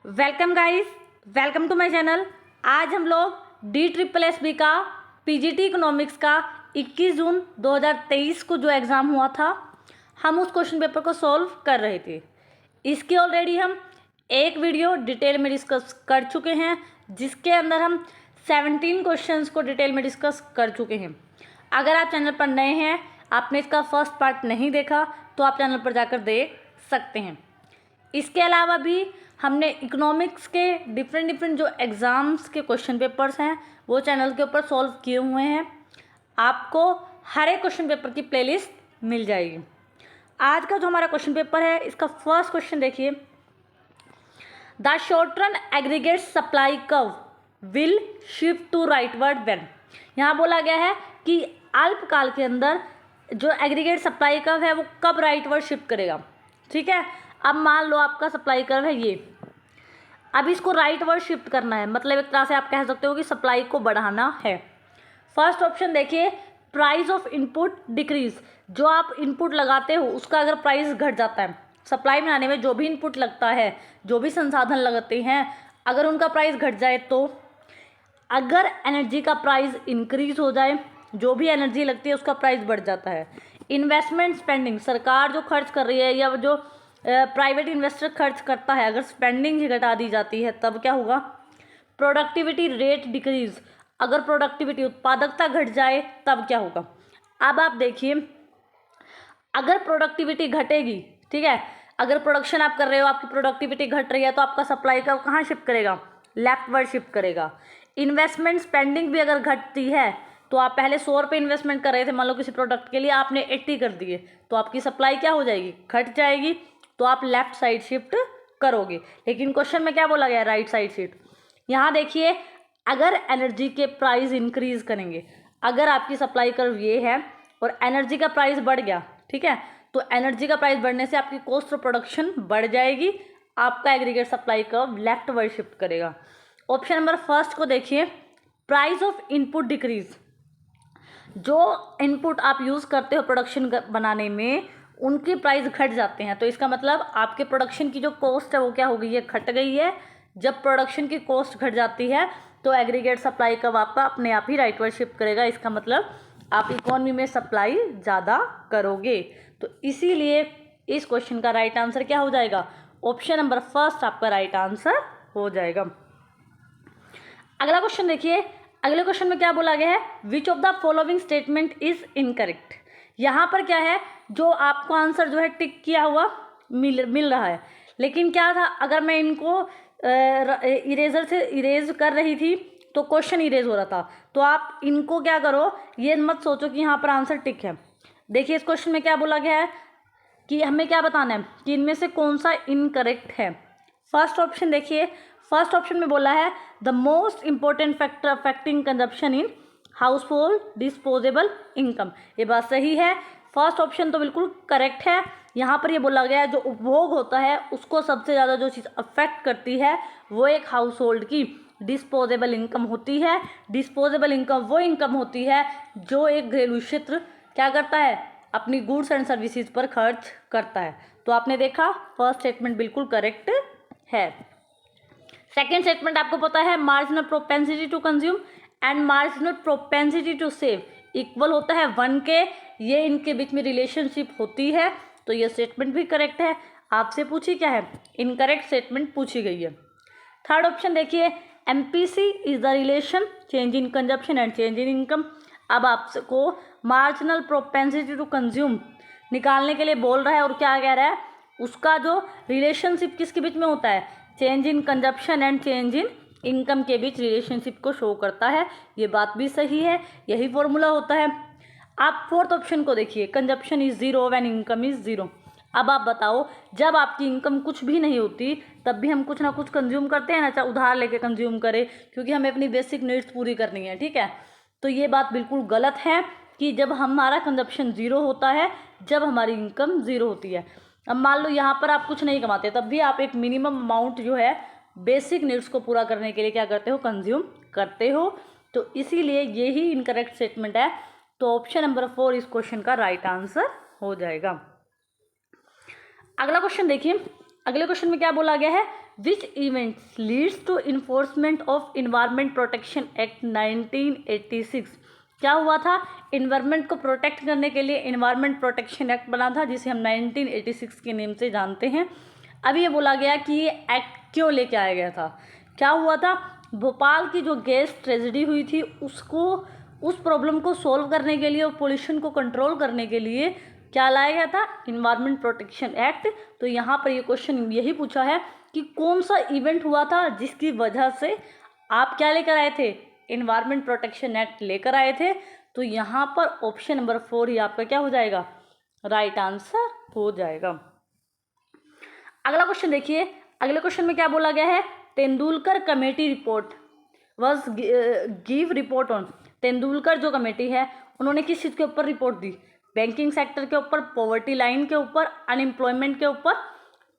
Welcome guys, welcome to my channel. आज हम लोग DSSB का PGT इकोनॉमिक्स का 21 जून 2023 को जो एग्ज़ाम हुआ था, हम उस क्वेश्चन पेपर को सॉल्व कर रहे थे। इसकी ऑलरेडी हम एक वीडियो डिटेल में डिस्कस कर चुके हैं, जिसके अंदर हम 17 क्वेश्चंस को डिटेल में डिस्कस कर चुके हैं। अगर आप चैनल पर नए हैं, आपने इसका फर्स्ट पार्ट नहीं देखा, तो आप चैनल पर जाकर देख सकते हैं। इसके अलावा भी हमने इकोनॉमिक्स के डिफरेंट जो एग्ज़ाम्स के क्वेश्चन पेपर्स हैं वो चैनल के ऊपर सॉल्व किए हुए हैं। आपको हर एक क्वेश्चन पेपर की प्लेलिस्ट मिल जाएगी। आज का जो हमारा क्वेश्चन पेपर है, इसका फर्स्ट क्वेश्चन देखिए। The short run aggregate supply curve will shift to rightward when. यहाँ बोला गया है कि अल्पकाल के अंदर जो एग्रीगेट सप्लाई कर्व है वो कब राइटवर्ड शिफ्ट करेगा। ठीक है, अब मान लो आपका सप्लाई कर्व है ये, अब इसको राइट वर्ड शिफ्ट करना है, मतलब एक तरह से आप कह सकते हो कि सप्लाई को बढ़ाना है। फर्स्ट ऑप्शन देखिए, प्राइस ऑफ इनपुट डिक्रीज। जो आप इनपुट लगाते हो उसका अगर प्राइस घट जाता है, सप्लाई में आने में जो भी इनपुट लगता है, जो भी संसाधन लगते हैं, अगर उनका प्राइस घट जाए तो। अगर एनर्जी का प्राइस इंक्रीज हो जाए, जो भी एनर्जी लगती है उसका प्राइस बढ़ जाता है। इन्वेस्टमेंट स्पेंडिंग, सरकार जो खर्च कर रही है या जो प्राइवेट इन्वेस्टर खर्च करता है, अगर स्पेंडिंग ही घटा दी जाती है तब क्या होगा। प्रोडक्टिविटी रेट डिक्रीज, अगर प्रोडक्टिविटी उत्पादकता घट जाए तब क्या होगा। अब आप देखिए, अगर प्रोडक्टिविटी घटेगी, ठीक है, अगर प्रोडक्शन आप कर रहे हो, आपकी प्रोडक्टिविटी घट रही है, तो आपका सप्लाई का कहाँ शिफ्ट करेगा, लेफ्टवर्ड शिफ्ट करेगा। इन्वेस्टमेंट स्पेंडिंग भी अगर घटती है, तो आप पहले 100 रुपये इन्वेस्टमेंट कर रहे थे, मान लो किसी प्रोडक्ट के लिए, आपने 80 कर दिए, तो आपकी सप्लाई क्या हो जाएगी, घट जाएगी, तो आप लेफ्ट साइड शिफ्ट करोगे। लेकिन क्वेश्चन में क्या बोला गया, राइट साइड शिफ्ट। यहाँ देखिए, अगर एनर्जी के प्राइस इंक्रीज करेंगे, अगर आपकी सप्लाई कर्व ये है और एनर्जी का प्राइस बढ़ गया, ठीक है, तो एनर्जी का प्राइस बढ़ने से आपकी कॉस्ट ऑफ प्रोडक्शन बढ़ जाएगी, आपका aggregate supply curve left word shift करेगा। ऑप्शन नंबर फर्स्ट को देखिए, प्राइस ऑफ इनपुट डिक्रीज। जो इनपुट आप यूज़ करते हो प्रोडक्शन बनाने में, उनके प्राइस घट जाते हैं, तो इसका मतलब आपके प्रोडक्शन की जो कॉस्ट है वो क्या हो गई है, घट गई है। जब प्रोडक्शन की कॉस्ट घट जाती है तो एग्रीगेट सप्लाई कर्व आपका अपने आप ही राइटवर्ड शिफ्ट करेगा। इसका मतलब आप इकोनॉमी में सप्लाई ज़्यादा करोगे। तो इसीलिए इस क्वेश्चन का राइट आंसर क्या हो जाएगा, ऑप्शन नंबर फर्स्ट आपका राइट आंसर हो जाएगा। अगला क्वेश्चन देखिए, अगले क्वेश्चन में क्या बोला गया है, which of the following statement is incorrect. यहाँ पर क्या है, जो आपको आंसर जो है टिक किया हुआ मिल रहा है, लेकिन क्या था, अगर मैं इनको इरेजर से इरेज कर रही थी तो क्वेश्चन इरेज हो रहा था। तो आप इनको क्या करो, ये मत सोचो कि यहाँ पर आंसर टिक है। देखिए, इस क्वेश्चन में क्या बोला गया है कि हमें क्या बताना है कि इनमें से कौन सा इनकरेक्ट है। फर्स्ट ऑप्शन देखिए, फर्स्ट ऑप्शन में बोला है the most important factor affecting consumption in house hold disposable income. ये बात सही है, फर्स्ट ऑप्शन तो बिल्कुल करेक्ट है। यहाँ पर ये बोला गया है जो उपभोग होता है उसको सबसे ज़्यादा जो चीज़ अफेक्ट करती है वो एक हाउस होल्ड की डिस्पोजेबल इनकम होती है। डिस्पोजेबल इनकम वो इनकम होती है जो एक घरेलू क्षेत्र क्या करता है, अपनी गुड्स एंड सर्विसेज पर खर्च करता है। तो आपने देखा, फर्स्ट स्टेटमेंट बिल्कुल करेक्ट है। सेकेंड स्टेटमेंट आपको पता है, marginal propensity to consume and marginal propensity to save equal होता है 1 के, ये इनके बीच में रिलेशनशिप होती है। तो ये स्टेटमेंट भी करेक्ट है। आपसे पूछी क्या है, इनकरेक्ट स्टेटमेंट पूछी गई है। थर्ड ऑप्शन देखिए, MPC is the relation change in consumption and change in income. अब आपको मार्जिनल प्रोपेंसिटी टू कंज्यूम निकालने के लिए बोल रहा है और क्या कह रहा है, उसका जो रिलेशनशिप किसके बीच में होता है, change in consumption and change in income के बीच रिलेशनशिप को शो करता है। ये बात भी सही है, यही फॉर्मूला होता है। आप फोर्थ ऑप्शन को देखिए, consumption is zero when income is zero. अब आप बताओ, जब आपकी इनकम कुछ भी नहीं होती तब भी हम कुछ ना कुछ कंज्यूम करते हैं ना, चाहे उधार लेके कंज्यूम करें, क्योंकि हमें अपनी बेसिक नीड्स पूरी करनी है। ठीक है, तो ये बात बिल्कुल गलत है कि जब हमारा कंजप्शन जीरो होता है, जब हमारी इनकम जीरो होती है। अब मान लो यहाँ पर आप कुछ नहीं कमाते, तब भी आप एक मिनिमम अमाउंट जो है बेसिक नीड्स को पूरा करने के लिए क्या करते हो, कंज्यूम करते हो। तो इसीलिए यही इनकरेक्ट स्टेटमेंट है। तो ऑप्शन नंबर 4 इस क्वेश्चन का राइट आंसर हो जाएगा। अगला क्वेश्चन देखिए, अगले क्वेश्चन में क्या बोला गया है, which events leads to enforcement of environment protection act 1986। क्या हुआ था? इन्वायरमेंट को प्रोटेक्ट करने के लिए इन्वायरमेंट प्रोटेक्शन एक्ट बना था, जिसे हम 1986 के नेम से जानते हैं। अभी ये बोला गया कि ये एक्ट क्यों लेके आया गया था। क्या हुआ था? भोपाल की जो गैस ट्रेजेडी हुई थी उस प्रॉब्लम को सॉल्व करने के लिए और पोल्यूशन को कंट्रोल करने के लिए क्या लाया गया था? Environment protection act. तो यहाँ पर ये क्वेश्चन यही पूछा है कि कौन सा इवेंट हुआ था जिसकी वजह से आप क्या लेकर आए थे? इन्वायरमेंट प्रोटेक्शन एक्ट लेकर आए थे। तो यहाँ पर ऑप्शन नंबर 4 ही आपका क्या हो जाएगा? राइट आंसर हो जाएगा। अगला क्वेश्चन देखिए। अगले क्वेश्चन में क्या बोला गया है? Tendulkar committee report was give report on. Tendulkar जो कमेटी है उन्होंने किस चीज़ के ऊपर रिपोर्ट दी? बैंकिंग सेक्टर के ऊपर, पॉवर्टी लाइन के ऊपर, अनएम्प्लॉयमेंट के ऊपर,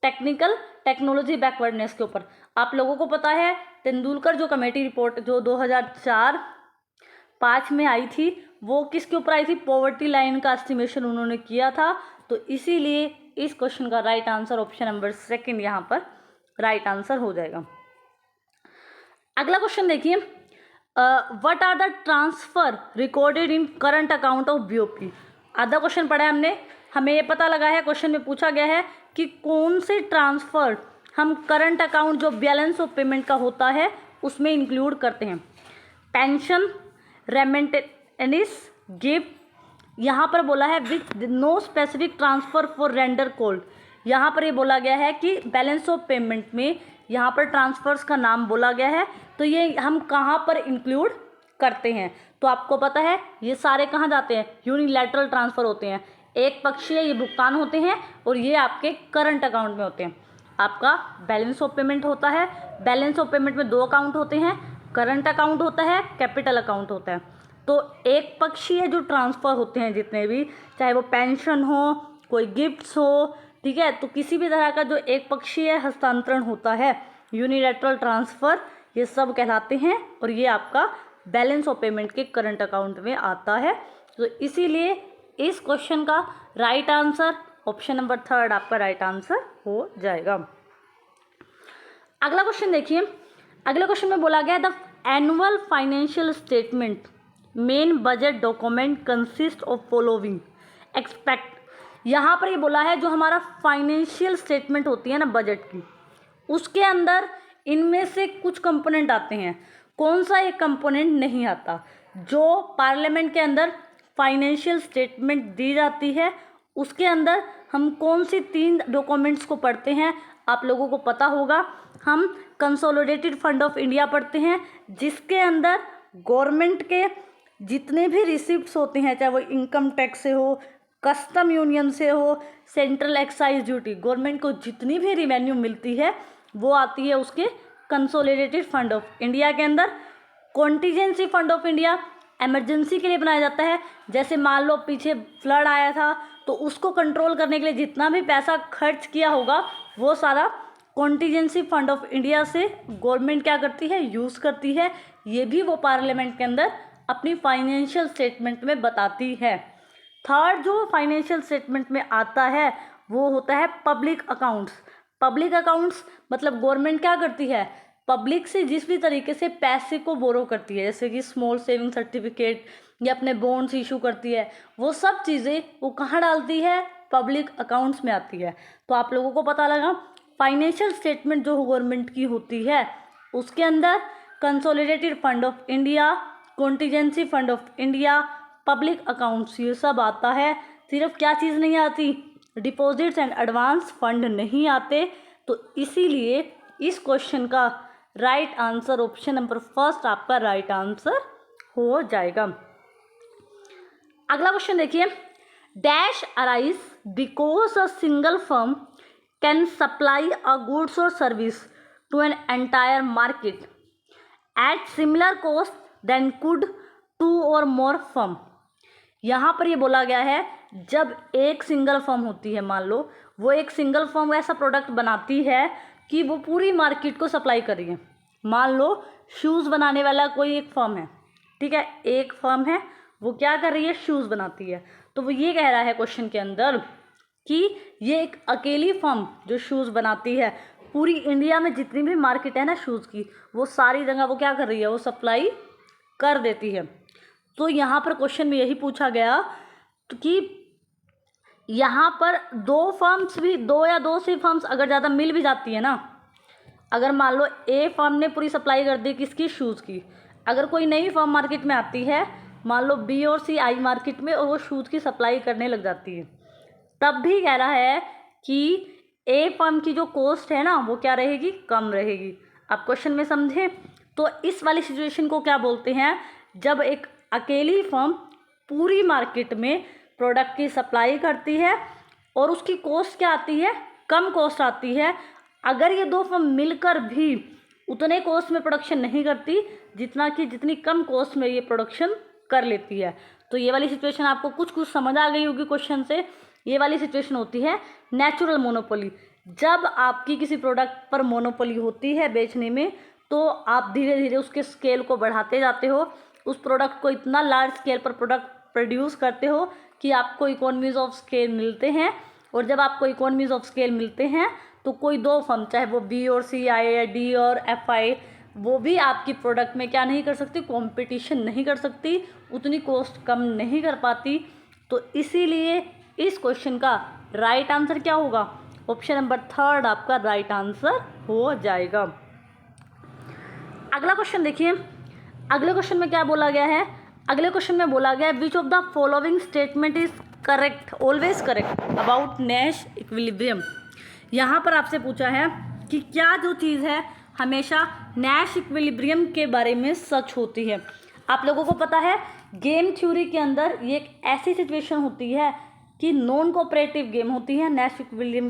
टेक्नोलॉजी बैकवर्डनेस के ऊपर। आप लोगों को पता है तेंदुलकर जो कमेटी रिपोर्ट जो 2004-05 में आई थी वो किसके ऊपर आई थी? पॉवर्टी लाइन का एस्टिमेशन उन्होंने किया था। तो इसीलिए इस क्वेश्चन का राइट आंसर ऑप्शन नंबर 2 यहाँ पर राइट आंसर हो जाएगा। अगला क्वेश्चन देखिए। What are the transfer recorded in current account of BOP. आधा क्वेश्चन पढ़ा है हमने, हमें ये पता लगा है, क्वेश्चन में पूछा गया है कि कौन से ट्रांसफर हम करंट अकाउंट जो बैलेंस ऑफ पेमेंट का होता है उसमें इंक्लूड करते हैं। Pension, remittance, gift. यहाँ पर बोला है with no specific transfer for render cold. यहाँ पर ये बोला गया है कि बैलेंस ऑफ पेमेंट में यहाँ पर ट्रांसफर्स का नाम बोला गया है। तो ये हम कहाँ पर इंक्लूड करते हैं? तो आपको पता है ये सारे कहाँ जाते हैं? यूनिलैटरल ट्रांसफ़र होते हैं, एक पक्षीय ये भुगतान होते हैं और ये आपके करंट अकाउंट में होते हैं। आपका बैलेंस ऑफ पेमेंट होता है, बैलेंस ऑफ पेमेंट में 2 अकाउंट होते हैं, करंट अकाउंट होता है, कैपिटल अकाउंट होता है। तो एक पक्षीय जो ट्रांसफ़र होते हैं जितने भी, चाहे वो पेंशन हो, कोई गिफ्ट्स हो, ठीक है, तो किसी भी तरह का जो एक पक्षीय हस्तांतरण होता है, यूनिलैटरल ट्रांसफ़र, ये सब कहलाते हैं और ये आपका बैलेंस ऑफ पेमेंट के करंट अकाउंट में आता है। तो इसीलिए इस क्वेश्चन का राइट आंसर ऑप्शन नंबर 3 आपका राइट आंसर हो जाएगा। अगला क्वेश्चन देखिए। अगले क्वेश्चन में बोला गया the annual financial statement main budget document consist of following expect. यहाँ पर ये बोला है जो हमारा फाइनेंशियल स्टेटमेंट होती है ना बजट की, उसके अंदर इनमें से कुछ कंपोनेंट आते हैं। कौन सा एक कंपोनेंट नहीं आता? जो पार्लियामेंट के अंदर फाइनेंशियल स्टेटमेंट दी जाती है उसके अंदर हम कौन सी 3 डॉक्यूमेंट्स को पढ़ते हैं? आप लोगों को पता होगा, हम कंसोलिडेटेड फंड ऑफ इंडिया पढ़ते हैं जिसके अंदर गवर्नमेंट के जितने भी रिसिप्ट्स होते हैं, चाहे वो इनकम टैक्स से हो, कस्टम यूनियन से हो, सेंट्रल एक्साइज ड्यूटी, गवर्नमेंट को जितनी भी रिवेन्यू मिलती है वो आती है उसके कंसोलिडेटेड फंड ऑफ इंडिया के अंदर। Contingency fund of India emergency के लिए बनाया जाता है। जैसे मान लो पीछे फ्लड आया था तो उसको कंट्रोल करने के लिए जितना भी पैसा खर्च किया होगा वो सारा कॉन्टीजेंसी फंड ऑफ इंडिया से गवर्नमेंट क्या करती है? यूज़ करती है। ये भी वो पार्लियामेंट के अंदर अपनी फाइनेंशियल स्टेटमेंट में बताती है। थर्ड जो फाइनेंशियल स्टेटमेंट में आता है वो होता है पब्लिक अकाउंट्स। पब्लिक अकाउंट्स मतलब गवर्नमेंट क्या करती है? पब्लिक से जिस भी तरीके से पैसे को बोरो करती है, जैसे कि स्मॉल सेविंग सर्टिफिकेट या अपने बॉन्ड्स इशू करती है, वो सब चीज़ें वो कहाँ डालती है? पब्लिक अकाउंट्स में आती है। तो आप लोगों को पता लगा फाइनेंशियल स्टेटमेंट जो गवर्नमेंट की होती है उसके अंदर consolidated fund of India, contingency fund of India, public accounts, ये सब आता है। सिर्फ क्या चीज़ नहीं आती? डिपॉजिट्स एंड एडवांस फंड नहीं आते। तो इसीलिए इस क्वेश्चन का राइट आंसर ऑप्शन नंबर 1 आपका राइट आंसर हो जाएगा। अगला क्वेश्चन देखिए। Dash arise because a single firm can supply a goods or service to an entire market at similar cost than could 2 or more firm. यहाँ पर ये बोला गया है जब एक सिंगल फर्म होती है, मान लो वो एक सिंगल फर्म ऐसा प्रोडक्ट बनाती है कि वो पूरी मार्केट को सप्लाई कर रही है। मान लो शूज़ बनाने वाला कोई एक फर्म है, ठीक है, एक फर्म है वो क्या कर रही है? शूज़ बनाती है। तो वो ये कह रहा है क्वेश्चन के अंदर कि ये एक अकेली फर्म जो शूज़ बनाती है पूरी इंडिया में जितनी भी मार्केट है ना शूज़ की, वो सारी जगह वो क्या कर रही है, वो सप्लाई कर देती है। तो यहाँ पर क्वेश्चन में यही पूछा गया कि यहाँ पर दो या दो से फर्म्स अगर ज़्यादा मिल भी जाती है ना, अगर मान लो ए फर्म ने पूरी सप्लाई कर दी किसकी, शूज़ की, अगर कोई नई फर्म मार्केट में आती है, मान लो बी और सी आई मार्केट में, और वो शूज़ की सप्लाई करने लग जाती है, तब भी कह रहा है कि ए फर्म की जो कॉस्ट है ना वो क्या रहेगी, कम रहेगी। आप क्वेश्चन में समझे। तो इस वाली सिचुएशन को क्या बोलते हैं, जब एक अकेली फर्म पूरी मार्केट में प्रोडक्ट की सप्लाई करती है और उसकी कॉस्ट क्या आती है, कम कॉस्ट आती है। अगर ये दो फर्म मिलकर भी उतने कॉस्ट में प्रोडक्शन नहीं करती जितनी कम कॉस्ट में ये प्रोडक्शन कर लेती है। तो ये वाली सिचुएशन आपको कुछ समझ आ गई होगी क्वेश्चन से। ये वाली सिचुएशन होती है नेचुरल मोनोपोली। जब आपकी किसी प्रोडक्ट पर मोनोपोली होती है बेचने में, तो आप धीरे धीरे उसके स्केल को बढ़ाते जाते हो, उस प्रोडक्ट को इतना लार्ज स्केल पर प्रोडक्ट प्रोड्यूस करते हो कि आपको इकोनॉमीज ऑफ स्केल मिलते हैं। और जब आपको इकोनॉमीज ऑफ स्केल मिलते हैं तो कोई दो फर्म, चाहे वो बी और सी आई या डी और एफ आई, वो भी आपकी प्रोडक्ट में क्या नहीं कर सकती, कंपटीशन नहीं कर सकती, उतनी कॉस्ट कम नहीं कर पाती। तो इसीलिए इस क्वेश्चन का राइट आंसर क्या होगा, ऑप्शन नंबर 3 आपका राइट आंसर हो जाएगा। अगला क्वेश्चन देखिए, अगले क्वेश्चन में क्या बोला गया है, अगले क्वेश्चन में बोला गया है which of the following statement is correct, always correct about Nash equilibrium. यहाँ पर आपसे पूछा है कि क्या जो चीज़ है हमेशा नैश इक्विलिब्रियम के बारे में सच होती है। आप लोगों को पता है गेम थ्योरी के अंदर ये एक ऐसी सिचुएशन होती है कि नॉन कोऑपरेटिव गेम होती है, नैश इक्विलिब्रियम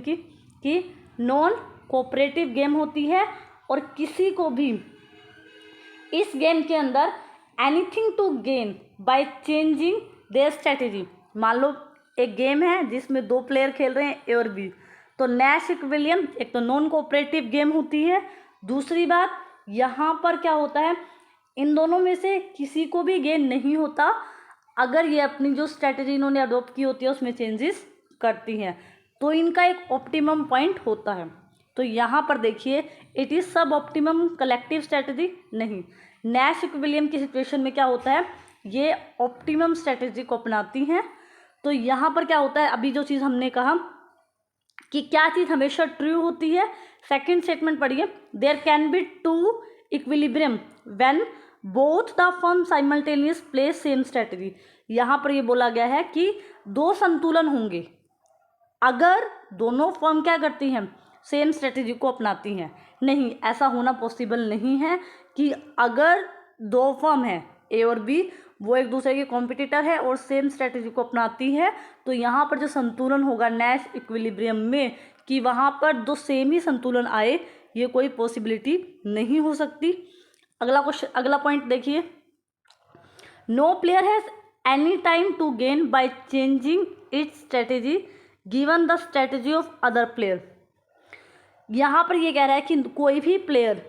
की नॉन कोऑपरेटिव गेम होती है, और किसी को भी इस गेम के अंदर anything to gain by changing their strategy. मान लो एक गेम है जिसमें 2 प्लेयर खेल रहे हैं, ए और बी, तो नैश इक्विलिब्रियम एक तो नॉन कोऑपरेटिव गेम होती है। दूसरी बात यहाँ पर क्या होता है, इन दोनों में से किसी को भी गेन नहीं होता अगर ये अपनी जो स्ट्रेटेजी इन्होंने अडोप्ट की होती है उसमें चेंजेस करती हैं, तो इनका एक ऑप्टिमम पॉइंट होता है। तो यहाँ पर देखिए इट इज़ सब ऑप्टिमम कलेक्टिव स्ट्रेटेजी नहीं, नैश इक्विलिब्रियम की सिचुएशन में क्या होता है, ये ऑप्टिमम स्ट्रेटेजी को अपनाती हैं। तो यहाँ पर क्या होता है, अभी जो चीज़ हमने कहा कि क्या चीज़ हमेशा ट्रू होती है, सेकंड स्टेटमेंट पढ़िए, there can be 2 equilibrium when both the firm simultaneous play same strategy. यहाँ पर ये बोला गया है कि 2 संतुलन होंगे अगर दोनों फर्म क्या करती हैं, सेम स्ट्रेटजी को अपनाती हैं। नहीं, ऐसा होना पॉसिबल नहीं है कि अगर 2 फर्म हैं ए और बी, वो एक दूसरे के कॉम्पिटिटर है और सेम स्ट्रेटजी को अपनाती है, तो यहाँ पर जो संतुलन होगा नैश इक्विलिब्रियम में, कि वहाँ पर 2 सेम ही संतुलन आए, ये कोई पॉसिबिलिटी नहीं हो सकती। अगला क्वेश्चन, अगला पॉइंट देखिए, no player has any time to gain by changing its strategy given the strategy of other player. यहाँ पर ये कह रहा है कि कोई भी प्लेयर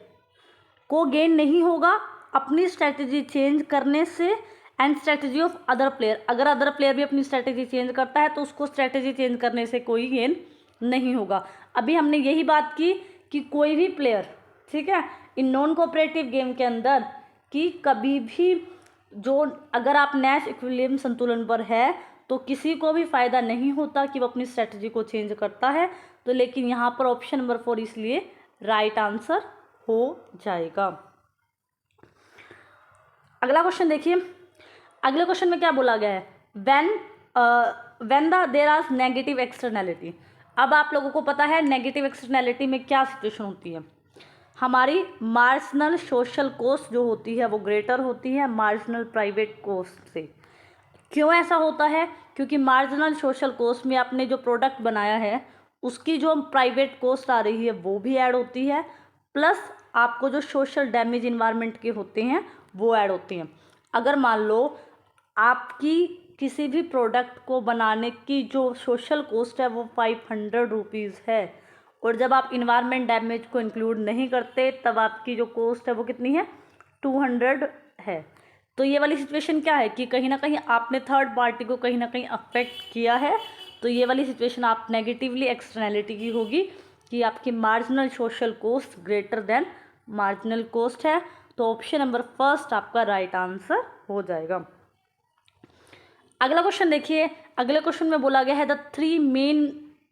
को गेन नहीं होगा अपनी स्ट्रेटेजी चेंज करने से and strategy of other player. अगर अदर प्लेयर भी अपनी स्ट्रेटेजी चेंज करता है तो उसको स्ट्रेटेजी चेंज करने से कोई गेन नहीं होगा। अभी हमने यही बात की कि कोई भी प्लेयर, ठीक है, इन नॉन कोऑपरेटिव गेम के अंदर, कि कभी भी जो अगर आप नैश इक्विलिब्रियम संतुलन पर है तो किसी को भी फ़ायदा नहीं होता कि वो अपनी स्ट्रेटजी को चेंज करता है। तो लेकिन यहाँ पर ऑप्शन नंबर 4 इसलिए राइट आंसर हो जाएगा। अगला क्वेश्चन देखिए, अगले क्वेश्चन में क्या बोला गया है, when there are negative externality. अब आप लोगों को पता है नेगेटिव एक्सटर्नैलिटी में क्या सिचुएशन होती है, हमारी मार्जिनल सोशल कॉस्ट जो होती है वो ग्रेटर होती है मार्जिनल प्राइवेट कॉस्ट से। क्यों ऐसा होता है, क्योंकि मार्जिनल सोशल कॉस्ट में आपने जो प्रोडक्ट बनाया है उसकी जो प्राइवेट कॉस्ट आ रही है वो भी ऐड होती है, प्लस आपको जो सोशल डैमेज इन्वायरमेंट के होते हैं वो ऐड होती हैं। अगर मान लो आपकी किसी भी प्रोडक्ट को बनाने की जो सोशल कॉस्ट है वो 500 रुपीज़ है, और जब आप इन्वायरमेंट डैमेज को इंक्लूड नहीं करते तब आपकी जो कॉस्ट है वो कितनी है, 200 है। तो ये वाली सिचुएशन क्या है कि कहीं ना कहीं आपने थर्ड पार्टी को कहीं ना कहीं अफेक्ट किया है। तो ये वाली सिचुएशन आप नेगेटिवली एक्सटर्नैलिटी की होगी कि आपकी marginal social cost greater than marginal cost है। तो ऑप्शन नंबर फर्स्ट आपका राइट आंसर हो जाएगा। अगला क्वेश्चन देखिए, अगले क्वेश्चन में बोला गया है the 3 main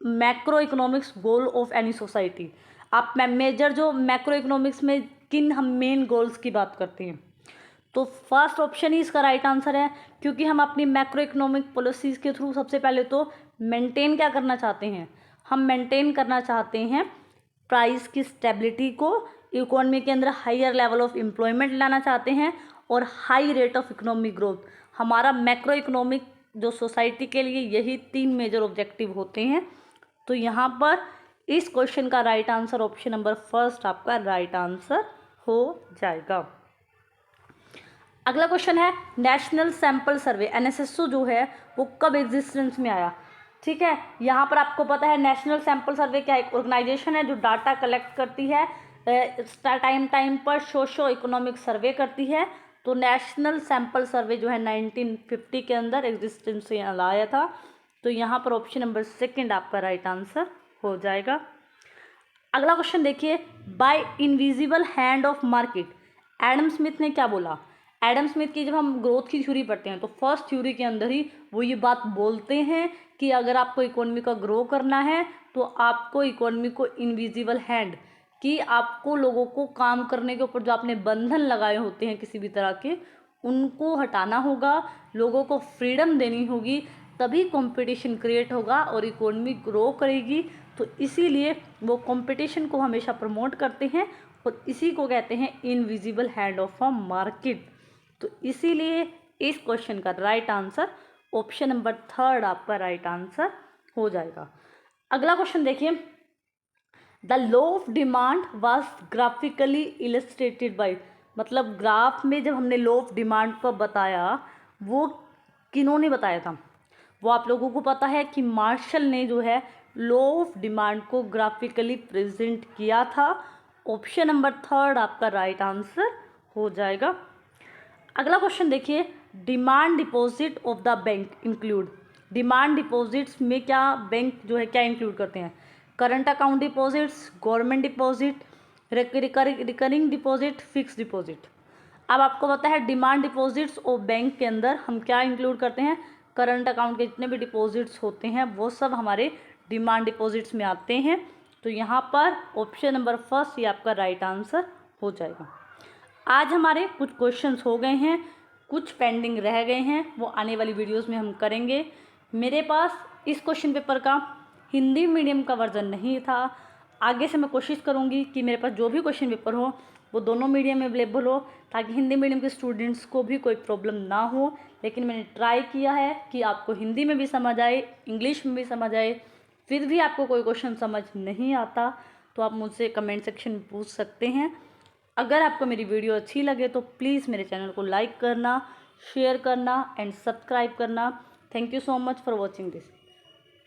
macro economics goal of any society. आप मेजर जो मैक्रो इकोनॉमिक्स में किन हम मेन गोल्स की बात करते हैं, तो फर्स्ट ऑप्शन ही इसका राइट आंसर है, क्योंकि हम अपनी मैक्रो इकोनॉमिक पॉलिसीज़ के थ्रू सबसे पहले तो मेंटेन क्या करना चाहते हैं, हम मेंटेन करना चाहते हैं प्राइस की स्टेबिलिटी को, इकोनॉमी के अंदर हायर लेवल ऑफ एम्प्लॉयमेंट लाना चाहते हैं और high rate of economic growth. हमारा मैक्रो इकोनॉमिक जो सोसाइटी के लिए यही 3 मेजर ऑब्जेक्टिव होते हैं। तो यहाँ पर इस क्वेश्चन का right answer option number first आपका राइट आंसर हो जाएगा। अगला क्वेश्चन है नेशनल सैंपल सर्वे एनएसएसओ जो है वो कब एग्जिस्टेंस में आया। ठीक है, यहाँ पर आपको पता है नेशनल सैंपल सर्वे क्या एक ऑर्गेनाइजेशन है जो डाटा कलेक्ट करती है, टाइम पर सोशो इकोनॉमिक सर्वे करती है। तो नेशनल सैंपल सर्वे जो है 1950 के अंदर एग्जिस्टेंस से आया था। तो यहाँ पर ऑप्शन नंबर सेकंड आपका राइट आंसर हो जाएगा। अगला क्वेश्चन देखिए, by invisible hand of market Adam Smith ने क्या बोला। एडम स्मिथ की जब हम ग्रोथ की थ्योरी पढ़ते हैं तो फर्स्ट थ्योरी के अंदर ही वो ये बात बोलते हैं कि अगर आपको इकोनॉमी का ग्रो करना है तो आपको इकोनॉमी को इनविजिबल हैंड कि आपको लोगों को काम करने के ऊपर जो आपने बंधन लगाए होते हैं किसी भी तरह के, उनको हटाना होगा, लोगों को फ्रीडम देनी होगी, तभी कंपटीशन क्रिएट होगा और इकोनॉमी ग्रो करेगी। तो इसीलिए वो कंपटीशन को हमेशा प्रमोट करते हैं और इसी को कहते हैं invisible hand of a market. तो इसीलिए इस क्वेश्चन का right answer option number third आपका राइट आंसर हो जाएगा। अगला क्वेश्चन देखिए, the law of demand was graphically illustrated bye, मतलब ग्राफ में जब हमने लॉ ऑफ डिमांड को बताया वो किन्होंने बताया था, वो आप लोगों को पता है कि मार्शल ने जो है लॉ ऑफ डिमांड को ग्राफिकली प्रेजेंट किया था। ऑप्शन नंबर थर्ड आपका राइट आंसर हो जाएगा। अगला क्वेश्चन देखिए, demand deposit of the bank include, demand deposits में क्या बैंक जो है क्या इंक्लूड करते हैं, current account deposits, government deposit, recurring deposit, fix deposit. अब आपको पता है डिमांड डिपॉजिट्स और बैंक के अंदर हम क्या इंक्लूड करते हैं, करंट अकाउंट के जितने भी डिपॉजिट्स होते हैं वो सब हमारे डिमांड डिपॉजिट्स में आते हैं। तो यहाँ पर ऑप्शन नंबर फर्स्ट ये आपका राइट आंसर हो जाएगा। आज हमारे कुछ क्वेश्चंस हो गए हैं, कुछ पेंडिंग रह गए हैं, वो आने वाली वीडियोस में हम करेंगे। मेरे पास इस क्वेश्चन पेपर का हिंदी मीडियम का वर्जन नहीं था, आगे से मैं कोशिश करूँगी कि मेरे पास जो भी क्वेश्चन पेपर हो वो दोनों मीडियम में अवेलेबल हो ताकि हिंदी मीडियम के स्टूडेंट्स को भी कोई प्रॉब्लम ना हो। लेकिन मैंने ट्राई किया है कि आपको हिंदी में भी समझ आए, इंग्लिश में भी समझ आए। फिर भी आपको कोई क्वेश्चन समझ नहीं आता तो आप मुझसे कमेंट सेक्शन में पूछ सकते हैं। अगर आपको मेरी वीडियो अच्छी लगे तो प्लीज़ मेरे चैनल को लाइक करना, शेयर करना एंड सब्सक्राइब करना। Thank you so much for watching this.